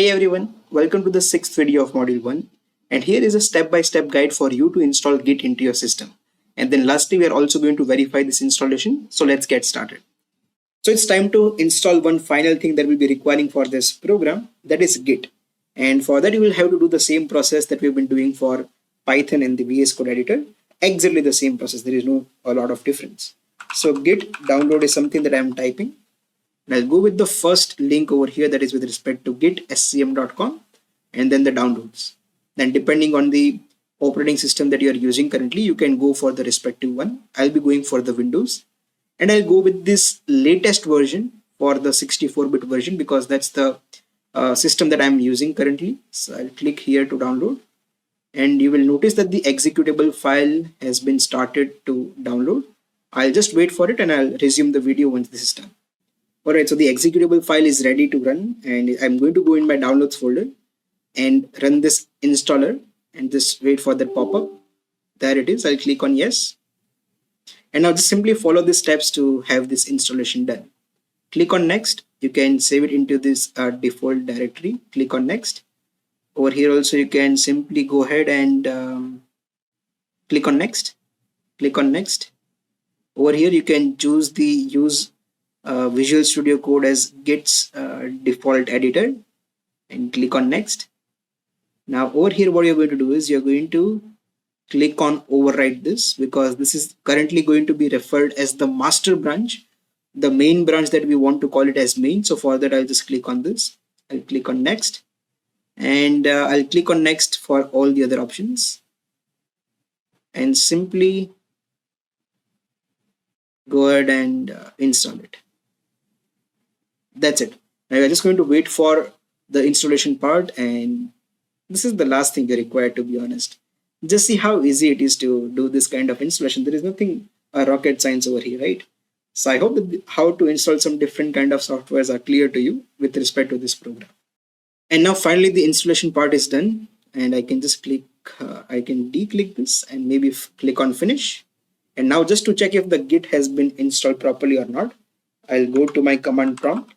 Hey everyone, welcome to the sixth video of Module 1. And here is a step-by-step guide for you to install Git into your system. And then lastly, we are also going to verify this installation. So let's get started. So it's time to install one final thing that we'll be requiring for this program, that is Git. And for that, you will have to do the same process that we've been doing for Python and the VS Code editor. Exactly the same process. There is no a lot of difference. So Git download is something that I'm typing. And I'll go with the first link over here, that is with respect to gitscm.com, and then the downloads. Then depending on the operating system that you are using currently, you can go for the respective one. I'll be going for the Windows, and I'll go with this latest version for the 64-bit version because that's the system that I'm using currently. So I'll click here to download, and you will notice that the executable file has been started to download. I'll just wait for it and I'll resume the video once this is done. Alright, so the executable file is ready to run, and I'm going to go in my downloads folder and run this installer and just wait for that pop-up. There it is. I'll click on yes. And now just simply follow the steps to have this installation done. Click on next. You can save it into this default directory. Click on next. Over here also you can simply go ahead and click on next. Click on next. Over here you can choose the use Visual Studio Code as Git's default editor and click on next. Now over here what you're going to do is you're going to click on override this, because this is currently going to be referred as the master branch, the main branch that we want to call it as main. So for that I'll just click on this. I'll click on next, and I'll click on next for all the other options and simply go ahead and install it. That's it. Now we're just going to wait for the installation part, and this is the last thing you require, to be honest. Just see how easy it is to do this kind of installation. There is nothing rocket science over here, right? So I hope that how to install some different kind of softwares are clear to you with respect to this program. And now finally the installation part is done, and I can just click, I can declick this and maybe click on finish. And now just to check if the Git has been installed properly or not, I'll go to my command prompt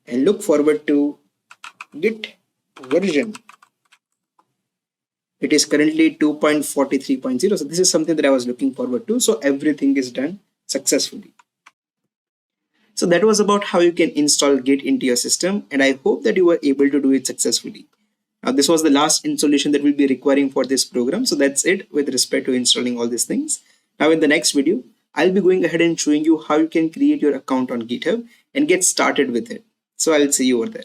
and look forward to Git version. It is currently 2.43.0. So this is something that I was looking forward to. So everything is done successfully. So that was about how you can install Git into your system, and I hope that you were able to do it successfully. Now this was the last installation that we'll be requiring for this program. So that's it with respect to installing all these things. Now in the next video, I'll be going ahead and showing you how you can create your account on GitHub and get started with it. So I'll see you over there.